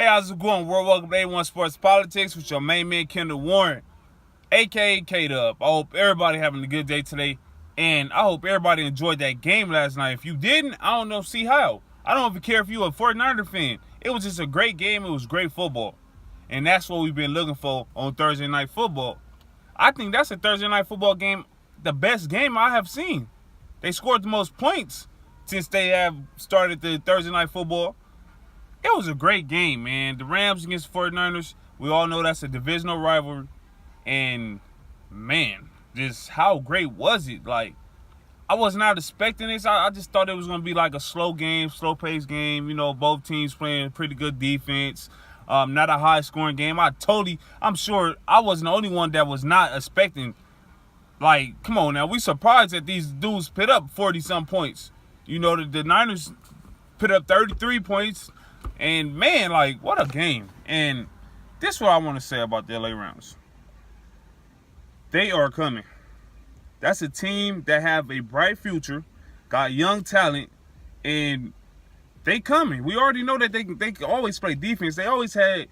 Hey, how's it going, world? Welcome to A1 Sports Politics with your main man, Kendall Warren, a.k.a. K-Dub. I hope everybody having a good day today, and I hope everybody enjoyed that game last night. If you didn't, I don't know, see how. I don't even care if you're a 49er fan. It was just a great game. It was great football, and that's what we've been looking for on Thursday Night Football. I think that's a Thursday Night Football game, the best game I have seen. They scored the most points since they have started the Thursday Night Football. It was a great game, man. The Rams against the 49ers, we all know that's a divisional rivalry. And, man, just how great was it? Like, I was not expecting this. I just thought it was going to be like a slow game, slow-paced game. You know, both teams playing pretty good defense. Not a high-scoring game. I'm sure I wasn't the only one that was not expecting. Like, come on now. We surprised that these dudes put up 40-some points. You know, the Niners put up 33 points. And, man, like, what a game. And this is what I want to say about the LA Rams. They are coming. That's a team that have a bright future, got young talent, and they coming. We already know that they can always play defense. They always had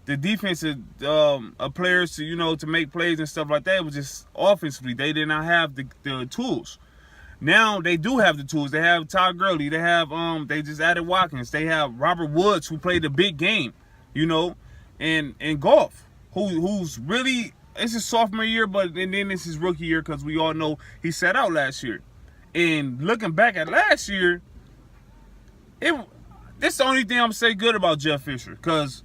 the defensive players to make plays and stuff like that. It was just offensively. They did not have the tools. Now they do have the tools. They have Todd Gurley. They have they just added Watkins. They have Robert Woods, who played a big game, and Goff, who's really, it's his sophomore year, and then it's his rookie year because we all know he sat out last year. And looking back at last year, this is the only thing I'm saying good about Jeff Fisher, because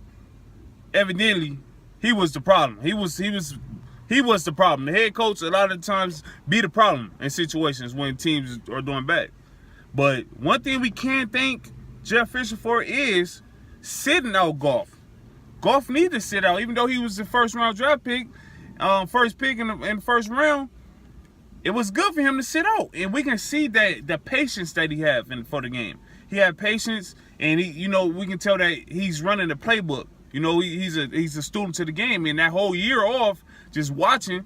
evidently he was the problem. He was the problem. The head coach a lot of times be the problem in situations when teams are doing bad. But one thing we can thank Jeff Fisher for is sitting out Goff. Goff needed to sit out, even though he was the first-round draft pick, first pick in the first round. It was good for him to sit out, and we can see that the patience that he had for the game. He had patience, and we can tell that he's running the playbook. He's a student to the game, and that whole year off, just watching,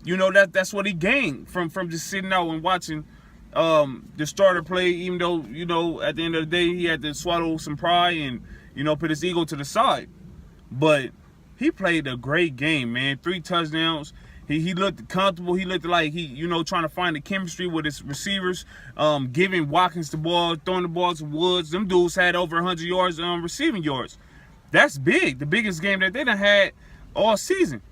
that's what he gained from just sitting out and watching the starter play, even though, at the end of the day, he had to swallow some pride and, put his ego to the side. But he played a great game, man. 3 touchdowns. He looked comfortable. He looked like trying to find the chemistry with his receivers, giving Watkins the ball, throwing the ball to Woods. Them dudes had over 100 yards receiving yards. That's big. The biggest game that they done had all season.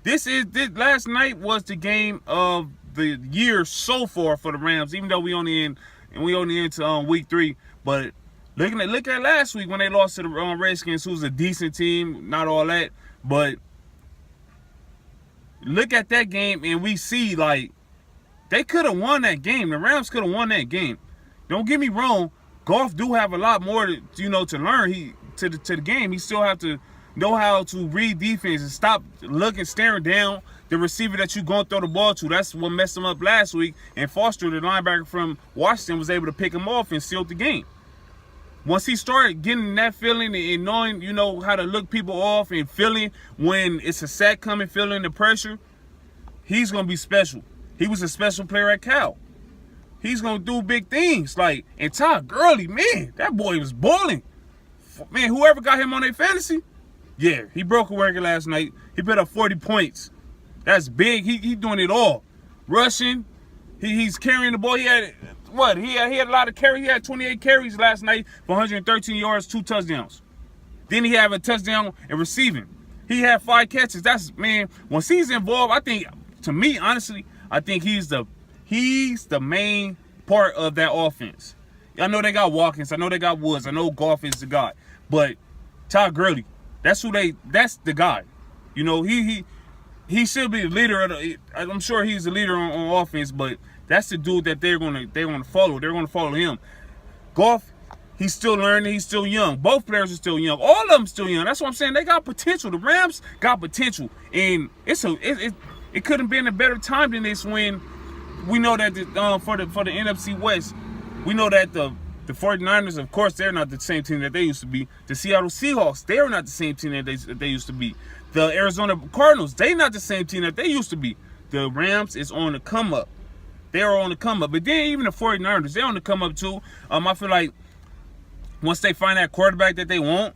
This last night was the game of the year so far for the Rams, even though we only into week 3. But look at last week when they lost to the Redskins, who's a decent team, not all that. But look at that game, and we see, like, they could have won that game. The Rams could have won that game. Don't get me wrong. Goff do have a lot more to learn. To the game. He still have to know how to read defense and stop staring down the receiver that you're going to throw the ball to. That's what messed him up last week. And Foster, the linebacker from Washington, was able to pick him off and seal the game. Once he started getting that feeling and knowing, how to look people off and feeling when it's a sack coming, feeling the pressure, he's going to be special. He was a special player at Cal. He's going to do big things. And Todd Gurley, man, that boy was balling. Man, whoever got him on their fantasy, yeah, he broke a record last night. He put up 40 points. That's big. He doing it all. Rushing. He's carrying the ball. He had a lot of carries. He had 28 carries last night for 113 yards, 2 touchdowns. Then he had a touchdown in receiving. He had 5 catches. Once he's involved, I think, to me, honestly, I think he's the main part of that offense. I know they got Watkins. I know they got Woods. I know Goff is the guy. But Todd Gurley, that's the guy. He should be the leader I'm sure he's the leader on offense, but that's the dude that they're gonna follow. They're gonna follow him. Goff, he's still learning, he's still young. Both players are still young. All of them still young. That's what I'm saying. They got potential. The Rams got potential. And it couldn't been a better time than this when we know that for the NFC West. We know that the 49ers, of course, they're not the same team that they used to be. The Seattle Seahawks, they're not the same team that they used to be. The Arizona Cardinals, they're not the same team that they used to be. The Rams is on the come up. They are on the come up. But then even the 49ers, they're on the come up too. I feel like once they find that quarterback that they want,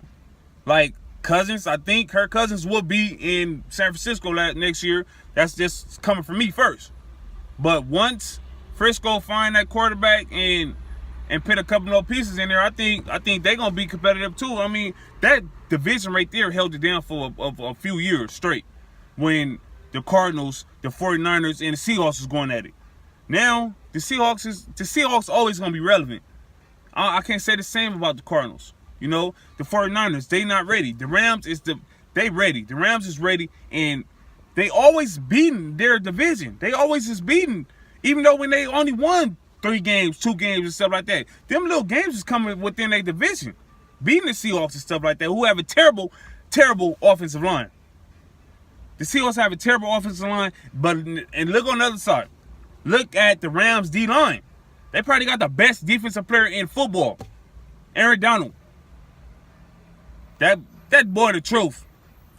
Like Cousins, I think Kirk Cousins will be in San Francisco next year. That's just coming from me first. But once Frisco find that quarterback and put a couple more pieces in there, I think they're gonna be competitive too. I mean, that division right there held it down for a few years straight when the Cardinals, the 49ers, and the Seahawks was going at it. Now the Seahawks always gonna be relevant. I can't say the same about the Cardinals. You know, the 49ers, they not ready. The Rams they ready. The Rams is ready, and they always beating their division. They always is beating, even though when they only won 3 games, 2 games, and stuff like that. Them little games is coming within their division. Beating the Seahawks and stuff like that, who have a terrible, terrible offensive line. The Seahawks have a terrible offensive line, and look on the other side. Look at the Rams D-line. They probably got the best defensive player in football, Aaron Donald. That boy the truth.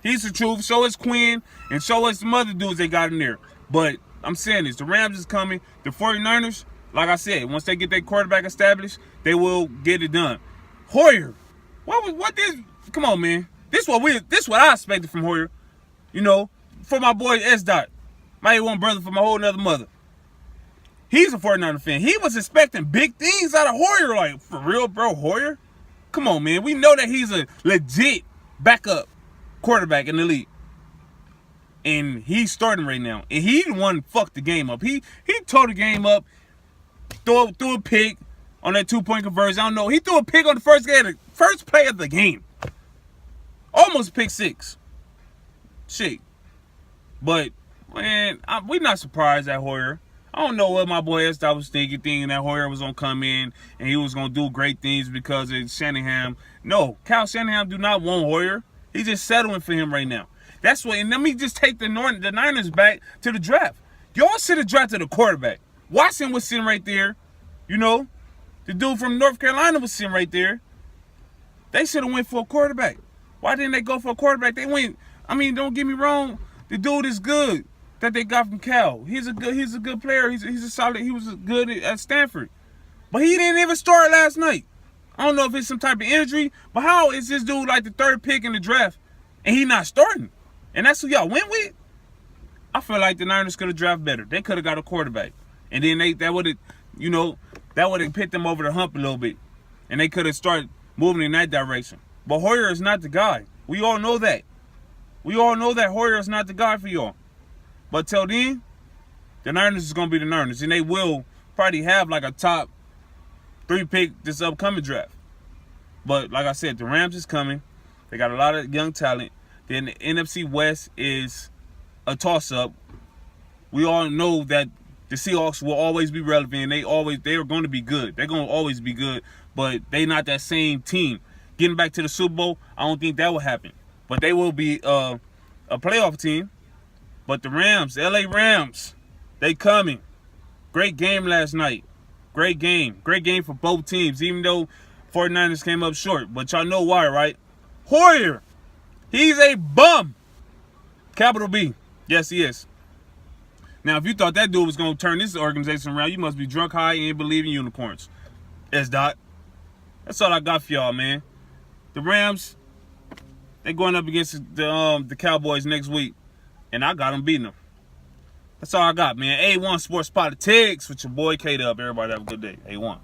He's the truth. So is Quinn, and so is some other dudes they got in there. But I'm saying this, the Rams is coming. The 49ers, like I said, once they get their quarterback established, they will get it done. Hoyer, come on, man. This what I expected from Hoyer. You know, for my boy S. Dot, my A1 brother from a whole nother mother. He's a 49er fan. He was expecting big things out of Hoyer. Like, for real, bro, Hoyer? Come on, man. We know that he's a legit backup quarterback in the league. And he's starting right now. And he the one fucked the game up. He tore the game up, threw a pick on that 2-point conversion. I don't know. He threw a pick on the first play of the game. Almost pick 6. Shit. But, man, we're not surprised at Hoyer. I don't know what my boy S. was thinking that Hoyer was going to come in and he was going to do great things because of Shanahan. No, Kyle Shanahan do not want Hoyer. He's just settling for him right now. That's what, and let me just take the Niners back to the draft. Y'all should have drafted a quarterback. Watson was sitting right there. You know, the dude from North Carolina was sitting right there. They should have went for a quarterback. Why didn't they go for a quarterback? They went, I mean, don't get me wrong. The dude is good that they got from Cal. He's a good player. He was good at Stanford. But he didn't even start last night. I don't know if it's some type of injury, but how is this dude like the 3rd pick in the draft and he not starting? And that's who y'all went with? I feel like the Niners could have drafted better. They could have got a quarterback. And then that would have put them over the hump a little bit. And they could have started moving in that direction. But Hoyer is not the guy. We all know that. We all know that Hoyer is not the guy for y'all. But till then, the Niners is going to be the Niners. And they will probably have like a top 3 pick this upcoming draft. But like I said, the Rams is coming. They got a lot of young talent. Then the NFC West is a toss-up. We all know that the Seahawks will always be relevant. They are going to be good. They're going to always be good. But they not that same team. Getting back to the Super Bowl, I don't think that will happen. But they will be a playoff team. But the Rams, LA Rams, they coming. Great game last night. Great game. Great game for both teams, even though 49ers came up short. But y'all know why, right? Hoyer, he's a bum. Capital B. Yes, he is. Now, if you thought that dude was going to turn this organization around, you must be drunk high and believe in unicorns. S. Dot. That's all I got for y'all, man. The Rams, they going up against the Cowboys next week. And I got them beating them. That's all I got, man. A1 Sports Politics with your boy K-Dub. Everybody have a good day. A1.